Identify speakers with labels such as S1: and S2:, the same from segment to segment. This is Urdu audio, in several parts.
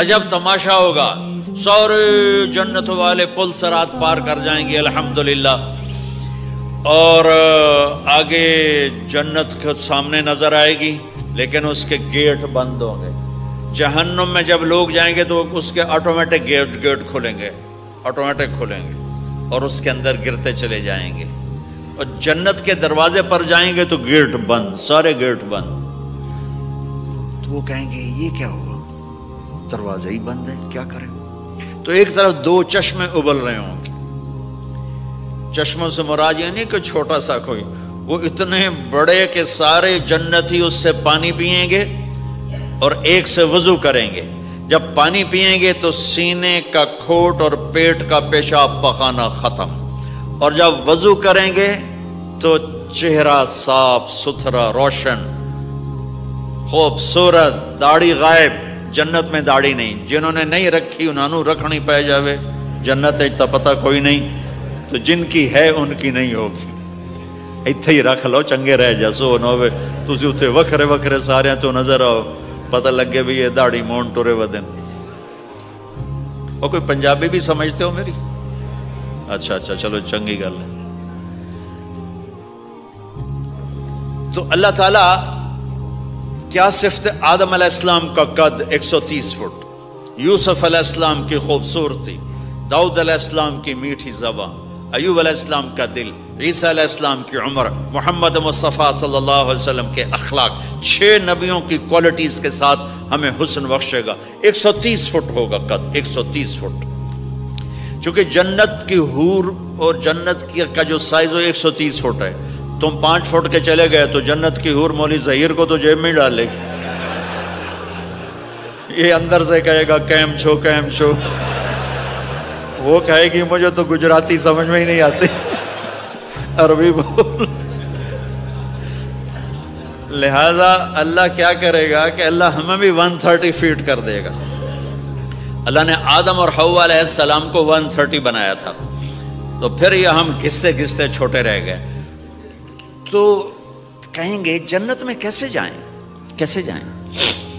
S1: عجب تماشا ہوگا، سارے جنت والے پل صراط پار کر جائیں گے الحمدللہ، اور آگے جنت کے سامنے نظر آئے گی لیکن اس کے گیٹ بند ہوں گے۔ جہنم میں جب لوگ جائیں گے تو اس کے آٹومیٹک گیٹ کھلیں گے، آٹومیٹک کھلیں گے اور اس کے اندر گرتے چلے جائیں گے، اور جنت کے دروازے پر جائیں گے تو گیٹ بند، سارے گیٹ بند۔ تو وہ کہیں گے یہ کیا ہوا، دروازے ہی بند ہے، کیا کریں؟ تو ایک طرف دو چشمے ابل رہے ہوں گے، چشموں سے مراد یہ نہیں کہ چھوٹا سا کوئی، وہ اتنے بڑے کہ سارے جنتی اس سے پانی پئیں گے اور ایک سے وضو کریں گے۔ جب پانی پئیں گے تو سینے کا کھوٹ اور پیٹ کا پیشاب پخانا ختم، اور جب وضو کریں گے تو چہرہ صاف ستھرا روشن خوبصورت، داڑھی غائب۔ جنت میں داڑھی نہیں، جنہوں نے نہیں رکھی انہوں نے رکھنی پہ جاوے، جنت تا پتہ کوئی نہیں، تو جن کی ہے ان کی نہیں ہوگی۔ ایتھے ہی رکھ لو، چنگے رہ جیسو نہ ہوئے تسی اتنے وکھرے وکھرے سارے تو نظر آؤ، پتہ لگے بھی یہ داڑھی مون ٹورے ودن۔ اور کوئی پنجابی بھی سمجھتے ہو میری؟ اچھا چلو چنگی گل ہے۔ تو اللہ تعالیٰ کیا صفت آدم علیہ السلام کا قد 130 فٹ، یوسف علیہ السلام کی خوبصورتی، داؤد علیہ السلام کی میٹھی زبان، ایوب علیہ السلام کا دل، عیسیٰ علیہ السلام کی عمر، محمد مصطفیٰ صلی اللہ علیہ وسلم کے اخلاق، 6 نبیوں کی کوالٹیز کے ساتھ ہمیں حسن بخشے گا۔ 130 فٹ ہوگا قد، 130 فٹ، چونکہ جنت کی حور اور جنت کا جو سائز ہے 130 فٹ ہے۔ تم 5 فٹ کے چلے گئے تو جنت کی حور مولوی ظہیر کو تو جیب میں ڈالے گی، یہ اندر سے کہے گا کیم چھو، وہ کہے گی مجھے تو گجراتی سمجھ میں ہی نہیں آتی، عربی بول۔ لہذا اللہ کیا کرے گا کہ اللہ ہمیں بھی 130 فیٹ کر دے گا۔ اللہ نے آدم اور حوا علیہ السلام کو 130 بنایا تھا، تو پھر یہ ہم گھستے گھستے چھوٹے رہ گئے۔ تو کہیں گے جنت میں کیسے جائیں؟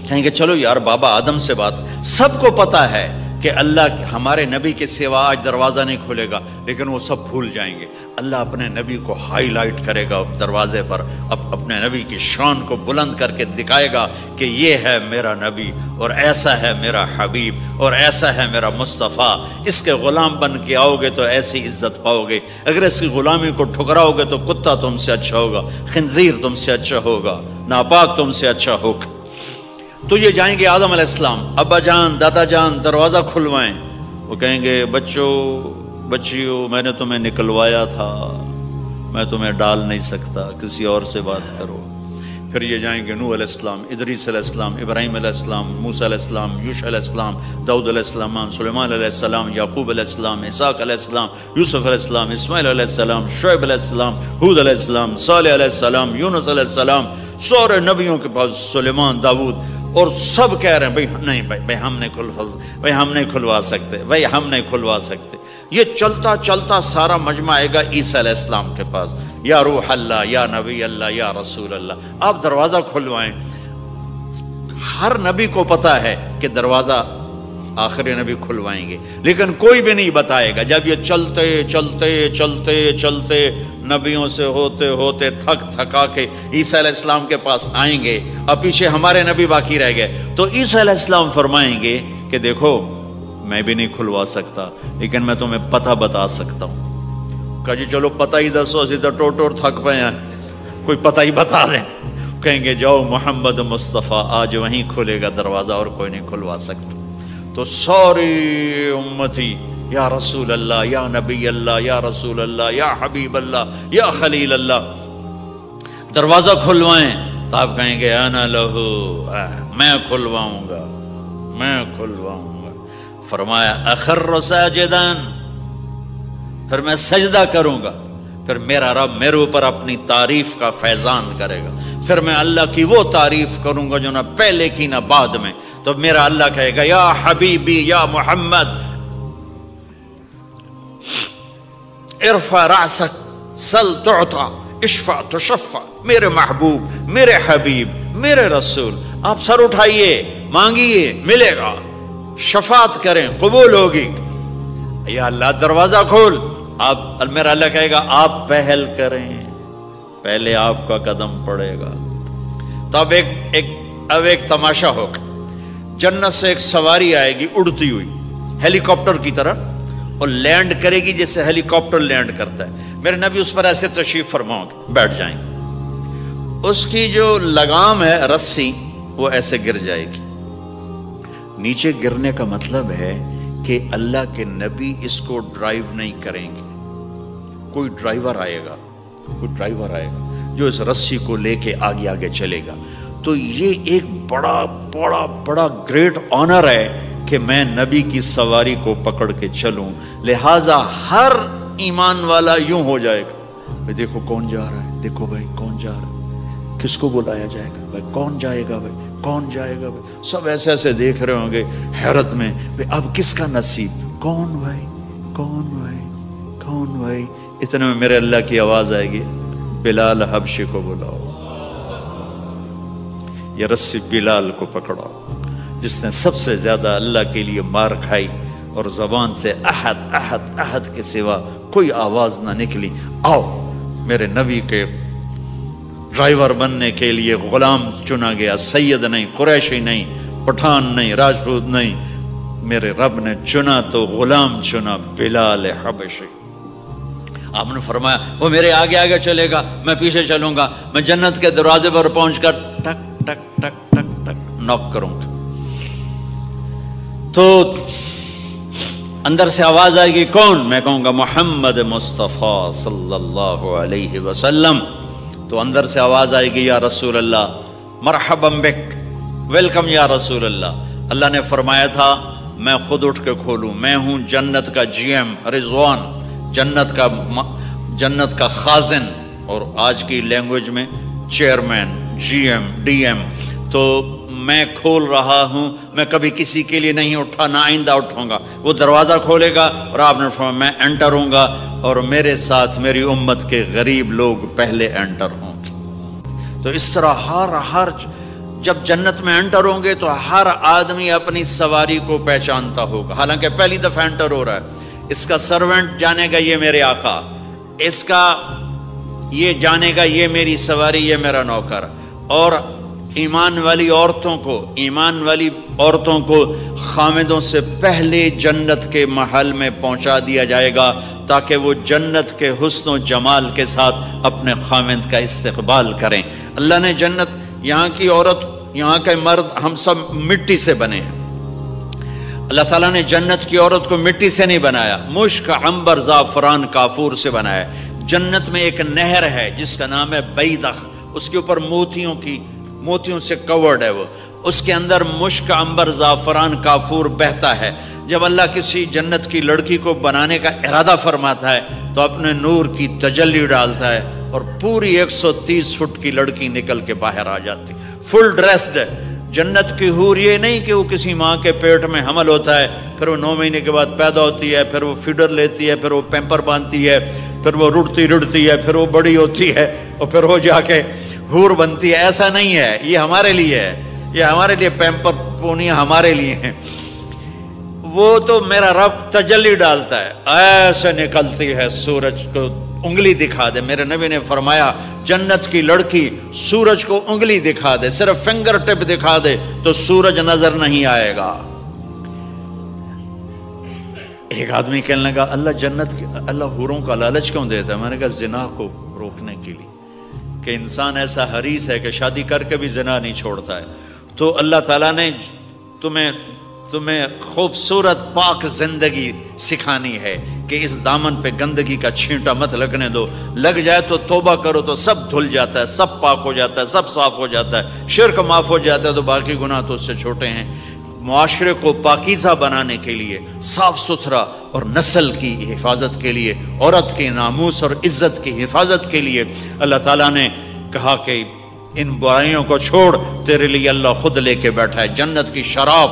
S1: کہیں گے چلو یار بابا آدم سے بات، سب کو پتا ہے کہ اللہ ہمارے نبی کے سوا آج دروازہ نہیں کھلے گا، لیکن وہ سب بھول جائیں گے۔ اللہ اپنے نبی کو ہائی لائٹ کرے گا دروازے پر، اپنے نبی کی شان کو بلند کر کے دکھائے گا کہ یہ ہے میرا نبی، اور ایسا ہے میرا حبیب، اور ایسا ہے میرا مصطفیٰ۔ اس کے غلام بن کے آؤ گے تو ایسی عزت پاؤ گے، اگر اس کی غلامی کو ٹھکراؤ گے تو کتا تم سے اچھا ہوگا، خنزیر تم سے اچھا ہوگا، ناپاک تم سے اچھا ہوگا۔ تو یہ جائیں گے آدم علیہ السلام، ابا جان دادا جان دروازہ کھلوائیں۔ وہ کہیں گے بچیو میں نے تمہیں نکلوایا تھا، میں تمہیں ڈال نہیں سکتا، کسی اور سے بات کرو۔ پھر یہ جائیں گے نوح علیہ السلام، ادریس علیہ السلام، ابراہیم علیہ السلام، موسیٰ علیہ السلام، یوشع علیہ السلام، داؤد علیہ السلام، سلیمان علیہ السلام، یعقوب علیہ السلام، اسحاق علیہ السلام، یوسف علیہ السلام، اسماعیل علیہ السلام، شعیب علیہ السلام، ہود علیہ السلام، صالح علیہ السلام، یونس علیہ السلام، سارے نبیوں کے پاس، سلیمان، داؤد، اور سب کہہ رہے ہیں بھائی ہم نہیں کھلوا سکتے۔ یہ چلتا چلتا سارا مجمع آئے گا عیسیٰ علیہ السلام کے پاس، یا روح اللہ، یا نبی اللہ، یا رسول اللہ، آپ دروازہ کھلوائیں۔ ہر نبی کو پتا ہے کہ دروازہ آخری نبی کھلوائیں گے، لیکن کوئی بھی نہیں بتائے گا۔ جب یہ چلتے چلتے چلتے چلتے نبیوں سے ہوتے ہوتے تھکا کے عیسیٰ علیہ السلام کے پاس آئیں گے، اب پیچھے ہمارے نبی باقی رہ گئے، تو عیسیٰ علیہ السلام فرمائیں گے کہ دیکھو میں بھی نہیں کھلوا سکتا، لیکن میں تمہیں پتہ بتا سکتا ہوں۔ کہا جی چلو پتہ ہی دسو، اسی تو ٹور تھک پے ہیں، کوئی پتہ ہی بتا دیں۔ کہیں گے جاؤ محمد مصطفیٰ، آج وہیں کھلے گا دروازہ اور کوئی نہیں کھلوا سکتا۔ تو ساری امتی یا رسول اللہ، یا نبی اللہ، یا رسول اللہ، یا حبیب اللہ، یا خلیل اللہ، دروازہ کھلوائیں۔ تو آپ کہیں گے انا لہو، میں کھلواؤں گا۔ فرمایا اخر ساجدان، پھر میں سجدہ کروں گا، پھر میرا رب میرے اوپر اپنی تعریف کا فیضان کرے گا، پھر میں اللہ کی وہ تعریف کروں گا جو نہ پہلے کی نہ بعد میں۔ تو میرا اللہ کہے گا یا حبیبی یا محمد ارفع رأسک سل تعطا اشفع تشفع، میرے محبوب، میرے حبیب، میرے رسول، آپ سر اٹھائیے، مانگیے، ملے گا، شفاعت کریں قبول ہوگی. یا اللہ دروازہ کھول. آپ میرا اللہ کہے گا آپ پہل کریں، پہلے آپ کا قدم پڑے گا. تو اب ایک تماشا ہوگا. جنت سے ایک سواری آئے گی اڑتی ہوئی ہیلی کاپٹر کی طرح اور لینڈ کرے گی جیسے ہیلی کاپٹر لینڈ کرتا ہے. میرے نبی اس پر ایسے تشریف فرماؤ گے، بیٹھ جائیں گے. اس کی جو لگام ہے رسی وہ ایسے گر جائے گی. نیچے گرنے کا مطلب ہے کہ اللہ کے نبی اس کو ڈرائیو نہیں کریں گے. کوئی ڈرائیور آئے گا جو اس رسی کو لے کے آگے آگے چلے گا. تو یہ ایک بڑا گریٹ آنر ہے کہ میں نبی کی سواری کو پکڑ کے چلوں. لہذا ہر ایمان والا یوں ہو جائے گا، بھائی دیکھو کون جا رہا ہے، دیکھو بھائی کون جا رہا ہے، کس کو بلایا جائے گا، بھائی کون جائے گا، بھائی کون جائے گا. بھائی سب ایسے دیکھ رہے ہوں گے حیرت میں، بھائی اب کس کا نصیب، کون بھائی کون بھائی کون بھائی. اتنے میں میرے اللہ کی آواز آئے گی، بلال حبشی کو بلاؤ. یہ رسی بلال کو پکڑاؤ جس نے سب سے زیادہ اللہ کے لیے مار کھائی اور زبان سے احد احد احد کے سوا کوئی آواز نہ نکلی. آؤ میرے نبی کے ڈرائیور بننے کے لیے غلام چنا گیا. سید نہیں، قریشی نہیں، پٹھان نہیں، راجپوت نہیں، میرے رب نے چنا تو غلام چنا، بلال حبشی. آپ نے فرمایا وہ میرے آگے آگے چلے گا، میں پیچھے چلوں گا. میں جنت کے دروازے پر پہنچ کر ٹک ٹک ٹک ٹک ٹک نوک کروں گا. تو اندر سے آواز آئے گی، کون؟ میں کہوں گا محمد مصطفیٰ صلی اللہ علیہ وسلم. تو اندر سے آواز آئے گی، یا رسول اللہ مرحبا بک، ویلکم یا رسول اللہ. اللہ نے فرمایا تھا میں خود اٹھ کے کھولوں. میں ہوں جنت کا جی ایم رضوان، جنت کا خازن، اور آج کی لینگویج میں chairman, G M, D M. تو میں کھول رہا ہوں. میں کبھی کسی کے لیے نہیں اٹھا، نہ آئندہ اٹھوں گا. وہ دروازہ کھولے گا اور آپ نے فرمایا میں انٹر ہوں گا اور میرے ساتھ میری امت کے غریب لوگ پہلے انٹر ہوں گے. تو اس طرح ہر جب جنت میں انٹر ہوں گے تو ہر آدمی اپنی سواری کو پہچانتا ہوگا. حالانکہ پہلی دفعہ انٹر ہو رہا ہے. اس کا سرونٹ جانے گا یہ میرے آقا، اس کا یہ جانے گا یہ میری سواری، یہ میرا نوکر. اور ایمان والی عورتوں کو خامدوں سے پہلے جنت کے محل میں پہنچا دیا جائے گا تاکہ وہ جنت کے حسن و جمال کے ساتھ اپنے خامد کا استقبال کریں. اللہ نے جنت، یہاں کی عورت، یہاں کے مرد، ہم سب مٹی سے بنے ہیں. اللہ تعالیٰ نے جنت کی عورت کو مٹی سے نہیں بنایا، مشک، عنبر، زعفران، کافور سے بنایا. جنت میں ایک نہر ہے جس کا نام ہے بیدخ، اس کے اوپر موتیوں سے کورڈ ہے. وہ اس کے اندر مشک، عنبر، زعفران، کافور بہتا ہے. جب اللہ کسی جنت کی لڑکی کو بنانے کا ارادہ فرماتا ہے تو اپنے نور کی تجلی ڈالتا ہے اور پوری 130 فٹ کی لڑکی نکل کے باہر آ جاتی، فل ڈریسڈ. جنت کی حور یہ نہیں کہ وہ کسی ماں کے پیٹ میں حمل ہوتا ہے، پھر وہ 9 مہینے کے بعد پیدا ہوتی ہے، پھر وہ فیڈر لیتی ہے، پھر وہ پیمپر باندھتی ہے، پھر وہ رڑتی ہے، پھر وہ بڑی ہوتی ہے اور پھر وہ جا کے حور بنتی ہے. ایسا نہیں ہے. یہ ہمارے لیے ہے، یہ ہمارے لیے پیمپر پونیاں ہمارے لیے ہیں. وہ تو میرا رب تجلی ڈالتا ہے، ایسے نکلتی ہے سورج کو انگلی دکھا دے. میرے نبی نے فرمایا جنت کی لڑکی سورج کو انگلی دکھا دے، صرف فنگر ٹپ دکھا دے تو سورج نظر نہیں آئے گا. ایک آدمی کہنے لگا اللہ حوروں کا لالچ کیوں دیتا ہے؟ میں نے کہا زنا کو روکنے کے لیے، کہ انسان ایسا حریص ہے کہ شادی کر کے بھی زنا نہیں چھوڑتا ہے. تو اللہ تعالیٰ نے تمہیں خوبصورت پاک زندگی سکھانی ہے کہ اس دامن پہ گندگی کا چھینٹا مت لگنے دو. لگ جائے تو توبہ کرو تو سب دھل جاتا ہے، سب پاک ہو جاتا ہے، سب صاف ہو جاتا ہے. شرک معاف ہو جاتا ہے تو باقی گناہ تو اس سے چھوٹے ہیں. معاشرے کو پاکیزہ بنانے کے لیے، صاف ستھرا اور نسل کی حفاظت کے لیے، عورت کے ناموس اور عزت کی حفاظت کے لیے اللہ تعالیٰ نے کہا کہ ان برائیوں کو چھوڑ، تیرے لیے اللہ خود لے کے بیٹھا ہے جنت کی شراب.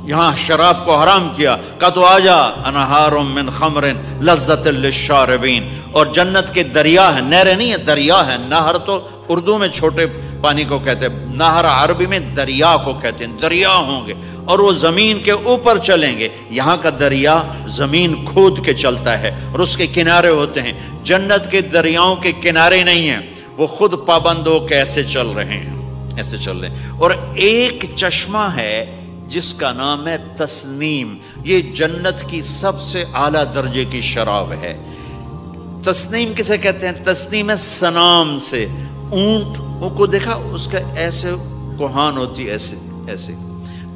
S1: یہاں شراب کو حرام کیا، کہا تو آجا انہار من خمر لذت للشاربین. اور جنت کے دریا ہیں، نہریں نہیں ہیں، دریا ہیں. نہر تو اردو میں چھوٹے پانی کو کہتے ہیں، نہر عربی میں دریا کو کہتے ہیں. دریا ہوں گے اور وہ زمین کے اوپر چلیں گے. یہاں کا دریا زمین کھود کے چلتا ہے اور اس کے کنارے ہوتے ہیں. جنت کے دریاؤں کے کنارے نہیں ہیں, وہ خود پابند ہو کے ایسے چل رہے ہیں, ایسے چل رہے ہیں. اور ایک چشمہ ہے جس کا نام ہے تسنیم. یہ جنت کی سب سے اعلیٰ درجے کی شراب ہے. تسنیم کسے کہتے ہیں؟ تسنیم ہے سنام سے. اونٹ کو دیکھا, اس کا ایسے کوہان ہوتی, ایسے ایسے.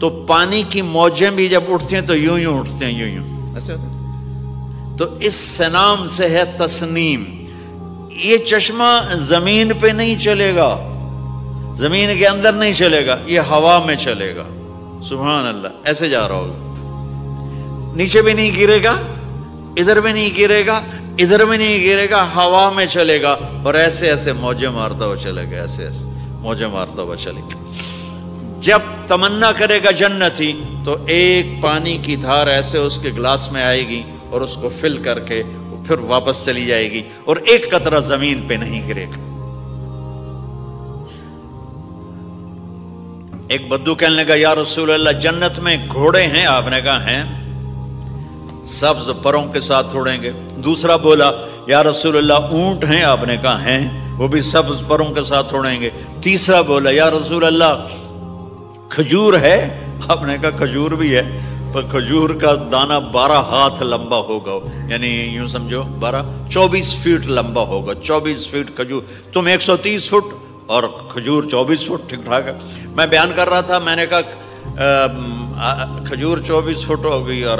S1: تو پانی کی موجیں بھی جب اٹھتی ہیں تو یوں یوں اٹھتے ہیں, یوں یوں ایسے ہوتے ہیں. تو اس سنام سے ہے تسنیم. یہ چشمہ زمین پہ نہیں چلے گا, زمین کے اندر نہیں چلے گا, یہ ہوا میں چلے گا. سبحان اللہ. ایسے جا رہا ہوگا, نیچے بھی نہیں گرے گا, ادھر بھی نہیں گرے گا, ادھر میں نہیں گرے گا, ہوا میں چلے گا اور ایسے ایسے موجیں مارتا ہوا چلے گا, ایسے ایسے موجیں مارتا ہوا چلے گا. جب تمنا کرے گا جنتی تو ایک پانی کی دھار ایسے اس کے گلاس میں آئے گی اور اس کو فل کر کے پھر واپس چلی جائے گی اور ایک قطرہ زمین پہ نہیں گرے گا. ایک بدو کہنے لگا یا رسول اللہ جنت میں گھوڑے ہیں؟ آپ نے کہا ہیں, سبز پروں کے ساتھ اڑیں گے. دوسرا بولا یا رسول اللہ اونٹ ہیں؟ آپ نے کہا ہیں, وہ بھی سبز پروں کے ساتھ اڑیں گے. تیسرا بولا یا رسول اللہ کھجور ہے؟ آپ نے کہا کھجور بھی ہے, پر کھجور کا دانہ 12 ہاتھ لمبا ہوگا, یعنی یوں سمجھو 24 فٹ لمبا ہوگا. 24 فٹ کھجور, تم 130 فٹ اور کھجور 24 فٹ. ٹھیک ٹھاک ہے. میں بیان کر رہا تھا, میں نے کہا کھجور 24 فٹ ہوگی اور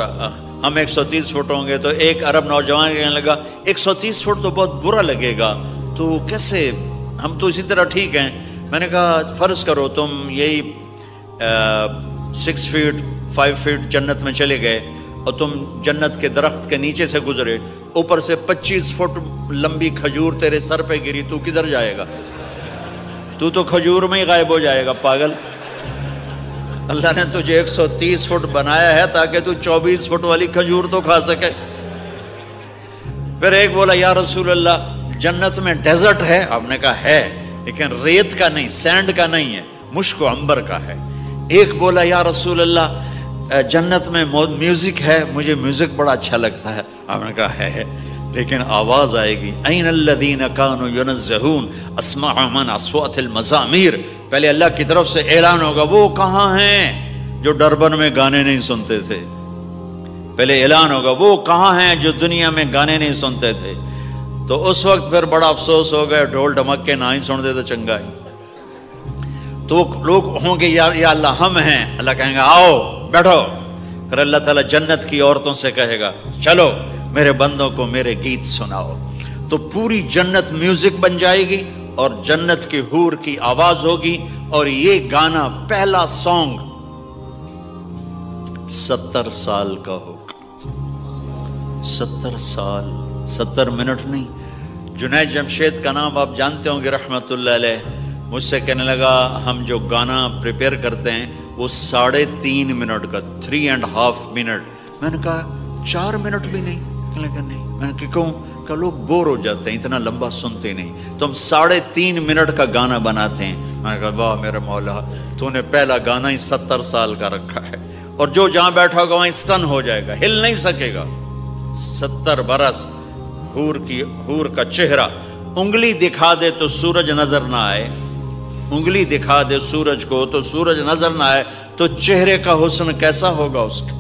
S1: ہم 130 فٹ ہوں گے. تو ایک عرب نوجوان کہنے لگا 130 فٹ تو بہت برا لگے گا, تو کیسے, ہم تو اسی طرح ٹھیک ہیں. میں نے کہا فرض کرو تم یہی 6 فٹ 5 فٹ جنت میں چلے گئے اور تم جنت کے درخت کے نیچے سے گزرے, اوپر سے 25 فٹ لمبی کھجور تیرے سر پہ گری, تو کدھر جائے گا؟ تو کھجور میں ہی غائب ہو جائے گا, پاگل. اللہ نے تجھے 130 فٹ بنایا ہے تاکہ تو 24 فٹ والی کھجور تو کھا سکے. پھر ایک بولا یا رسول اللہ جنت میں ڈیزرٹ ہے؟ آپ نے کہا ہے, لیکن ریت کا نہیں, سینڈ کا نہیں ہے, مشک و عنبر کا ہے. ایک بولا یا رسول اللہ جنت میں میوزک ہے؟ مجھے میوزک بڑا اچھا لگتا ہے. آپ نے کہا ہے, لیکن آواز آئے گی این الذین کانوا ینزہون اسمع من اصوات المزامیر. پہلے اللہ کی طرف سے اعلان ہوگا وہ کہاں ہیں جو ڈربن میں گانے نہیں سنتے تھے. پہلے اعلان ہوگا وہ کہاں ہیں جو دنیا میں گانے نہیں سنتے تھے. تو اس وقت پھر بڑا افسوس ہوگا, ڈھول ڈھمکے نہ ہی سن دے تو چنگا ہی. تو لوگ ہوں گے یا اللہ ہم ہیں. اللہ کہیں گا آؤ بیٹھو. پھر اللہ تعالیٰ جنت کی عورتوں سے کہے گا چلو میرے بندوں کو میرے گیت سناؤ. تو پوری جنت میوزک بن جائے گی اور جنت کی حور کی آواز ہوگی. اور یہ گانا پہلا سانگ 70 سال کا ہوگا. 70 سال, 70 منٹ نہیں. جنید جمشید کا نام آپ جانتے ہوں گے رحمت اللہ علیہ. مجھ سے کہنے لگا ہم جو گانا پریپیئر کرتے ہیں وہ 3.5 منٹ کا, 3.5 منٹ. میں نے کہا 4 منٹ بھی نہیں. کہنے لگا نہیں. میں نے کہا کیوں؟ کہ لوگ بور ہو جاتے ہیں, اتنا لمبا سنتے نہیں. تو ہم 3.5 منٹ کا گانا بناتے ہیں. میں نے کہا واہ میرے مولا, تو نے پہلا گانا ہی 70 سال کا رکھا ہے. اور جو جہاں بیٹھا ہوگا وہاں اسٹن ہو جائے گا, ہل نہیں سکے گا. 70 برس حور کا چہرہ, انگلی دکھا دے تو سورج نظر نہ آئے, انگلی دکھا دے سورج کو تو سورج نظر نہ آئے, تو چہرے کا حسن کیسا ہوگا اس کا.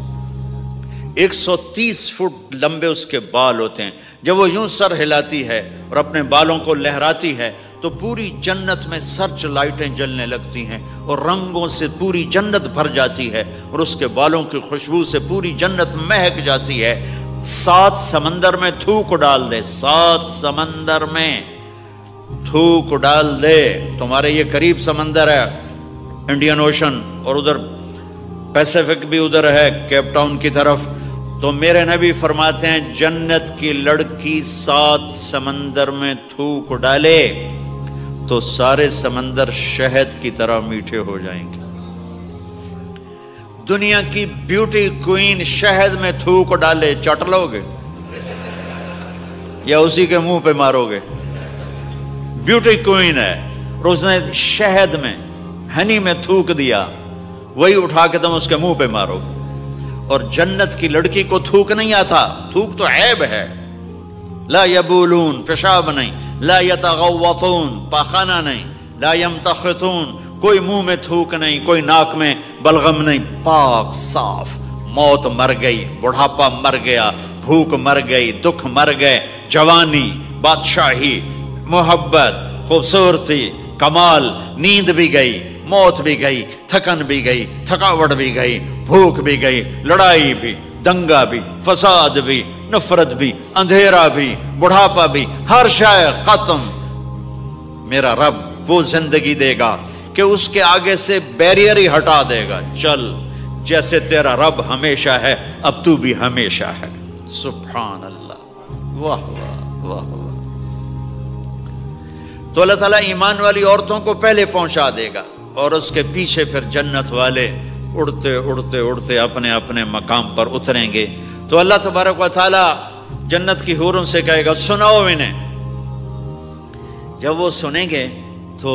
S1: 130 فٹ لمبے اس کے بال ہوتے ہیں. جب وہ یوں سر ہلاتی ہے اور اپنے بالوں کو لہراتی ہے تو پوری جنت میں سرچ لائٹیں جلنے لگتی ہیں اور رنگوں سے پوری جنت بھر جاتی ہے اور اس کے بالوں کی خوشبو سے پوری جنت مہک جاتی ہے. 7 سمندر میں تھوک ڈال دے, 7 سمندر میں تھوک ڈال دے. تمہارے یہ قریب سمندر ہے انڈین اوشن, اور ادھر پیسیفک بھی ادھر ہے کیپ ٹاؤن کی طرف. تو میرے نبی فرماتے ہیں جنت کی لڑکی 7 سمندر میں تھوک ڈالے تو سارے سمندر شہد کی طرح میٹھے ہو جائیں گے. دنیا کی بیوٹی کوئین شہد میں تھوک ڈالے, چٹ لو گے یا اسی کے منہ پہ مارو گے؟ بیوٹی کوئین ہے اور اس نے شہد میں ہنی میں تھوک دیا, وہی اٹھا کے تم اس کے منہ پہ مارو گے۔ اور جنت کی لڑکی کو تھوک نہیں آتا، تھوک تو عیب ہے۔ لا یبولون، پیشاب نہیں، لا یتغوطون، پاخانہ نہیں، لا یمتخطون، کوئی منہ میں تھوک نہیں، کوئی ناک میں بلغم نہیں، پاک صاف۔ موت مر گئی، بڑھاپا مر گیا، بھوک مر گئی، دکھ مر گئے، جوانی، بادشاہی، محبت، خوبصورتی، کمال، نیند بھی گئی، موت بھی گئی، تھکن بھی گئی، تھکاوٹ بھی گئی، بھوک بھی گئی، لڑائی بھی، دنگا بھی، فساد بھی، نفرت بھی، اندھیرا بھی، بڑھاپا بھی، ہر شے ختم۔ میرا رب وہ زندگی دے گا کہ اس کے آگے سے بیریئر ہی ہٹا دے گا، چل جیسے تیرا رب ہمیشہ ہے اب تو بھی ہمیشہ ہے۔ سبحان اللہ، واہ واہ واہ واہ۔ تو اللہ تعالیٰ ایمان والی عورتوں کو پہلے پہنچا دے گا اور اس کے پیچھے پھر جنت والے اڑتے اڑتے اڑتے اپنے اپنے مقام پر اتریں گے۔ تو اللہ تبارک و تعالیٰ جنت کی حوروں سے کہے گا سناؤ انہیں۔ جب وہ سنیں گے تو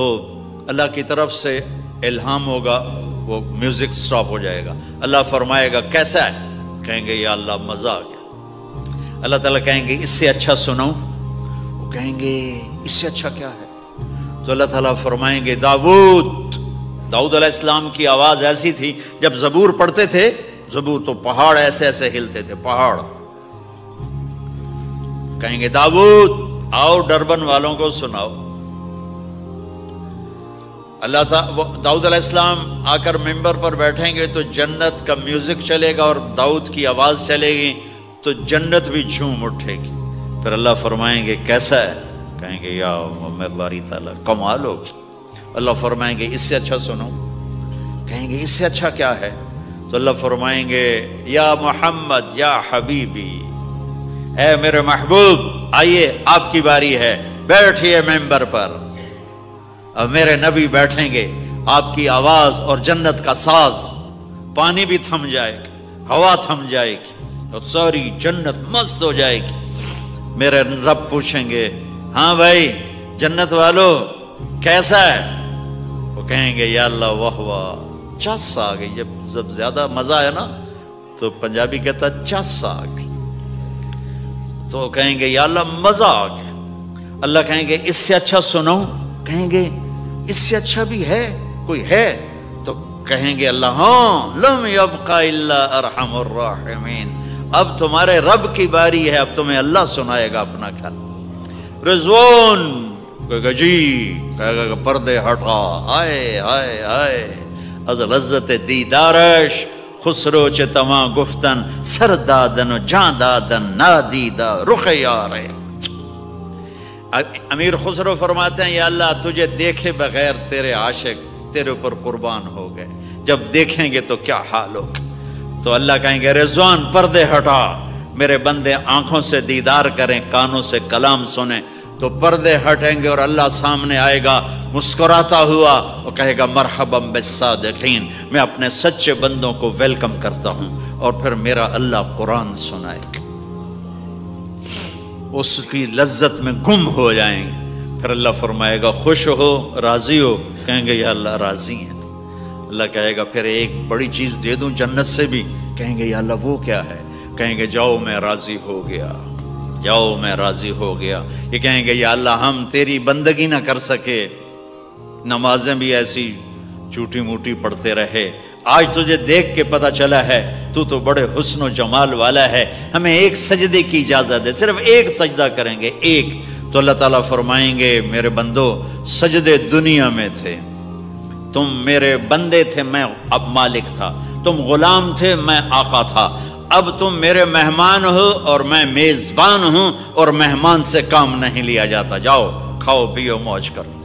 S1: اللہ کی طرف سے الہام ہوگا، وہ میوزک سٹاپ ہو جائے گا۔ اللہ فرمائے گا کیسا ہے؟ کہیں گے یا اللہ مزہ آ گیا۔ اللہ تعالیٰ کہیں گے اس سے اچھا سناؤں؟ وہ کہیں گے اس سے اچھا کیا ہے؟ تو اللہ تعالیٰ فرمائیں گے داؤد علیہ السلام کی آواز ایسی تھی، جب زبور پڑھتے تھے، زبور تو پہاڑ ایسے ایسے ہلتے تھے، پہاڑ۔ کہیں گے داؤد آؤ ڈربن والوں کو سناؤ۔ اللہ تعالیٰ داؤد علیہ السلام آ کر ممبر پر بیٹھیں گے تو جنت کا میوزک چلے گا اور داؤد کی آواز چلے گی تو جنت بھی جھوم اٹھے گی۔ پھر اللہ فرمائیں گے کیسا ہے؟ کہیں گے یا باری تعالیٰ کمال ہوگی۔ اللہ فرمائیں گے اس سے اچھا سنو۔ کہیں گے اس سے اچھا کیا ہے؟ تو اللہ فرمائیں گے یا محمد یا حبیبی، اے میرے محبوب آئیے آپ کی باری ہے، بیٹھیے ممبر پر۔ اب میرے نبی بیٹھیں گے، آپ کی آواز اور جنت کا ساز، پانی بھی تھم جائے گا، ہوا تھم جائے گی اور ساری جنت مست ہو جائے گی۔ میرے رب پوچھیں گے ہاں بھائی جنت والو کیسا ہے؟ وہ کہیں گے یا اللہ واہ واہ، چس آ گئی۔ جب زیادہ مزہ ہے نا تو پنجابی کہتا چس آ گئی، تو کہیں گے یا اللہ مزہ آ گیا۔ اللہ کہیں گے اس سے اچھا سناؤں؟ کہیں گے اس سے اچھا بھی ہے، کوئی ہے؟ تو کہیں گے اللہ ہاں لم یبقى الا ارحم الراحمین، اب تمہارے رب کی باری ہے، اب تمہیں اللہ سنائے گا اپنا خیال۔ رضوان کہے گا جی، کہے گا پردے ہٹا، آئے آئے آئے از لذت دیدارش خسرو چه تما گفتن سر دادن و جان دادن نادیدہ رخ یارے۔ امیر خسرو فرماتے ہیں یا اللہ تجھے دیکھے بغیر تیرے عاشق تیرے اوپر قربان ہو گئے، جب دیکھیں گے تو کیا حال ہوگا؟ تو اللہ کہیں گے رضوان پردے ہٹا، میرے بندے آنکھوں سے دیدار کریں، کانوں سے کلام سنیں، تو پردے ہٹیں گے اور اللہ سامنے آئے گا مسکراتا ہوا، وہ کہے گا مرحبا بالصادقین، میں اپنے سچے بندوں کو ویلکم کرتا ہوں۔ اور پھر میرا اللہ قرآن سنائے گا، اس کی لذت میں گم ہو جائیں گے۔ پھر اللہ فرمائے گا خوش ہو، راضی ہو؟ کہیں گے یا اللہ راضی ہیں۔ اللہ کہے گا پھر ایک بڑی چیز دے دوں جنت سے بھی؟ کہیں گے یا اللہ وہ کیا ہے؟ کہیں گے جاؤ میں راضی ہو گیا، جاؤ میں راضی ہو گیا۔ یہ کہیں گے یا اللہ ہم تیری بندگی نہ کر سکے، نمازیں بھی ایسی چوٹی موٹی پڑھتے رہے، آج تجھے دیکھ کے پتہ چلا ہے تو بڑے حسن و جمال والا ہے، ہمیں ایک سجدے کی اجازت دے، صرف ایک سجدہ کریں گے، ایک۔ تو اللہ تعالیٰ فرمائیں گے میرے بندو سجدے دنیا میں تھے، تم میرے بندے تھے، میں اب مالک تھا، تم غلام تھے، میں آقا تھا، اب تم میرے مہمان ہو اور میں میزبان ہوں، اور مہمان سے کام نہیں لیا جاتا، جاؤ کھاؤ پیو موج کرو۔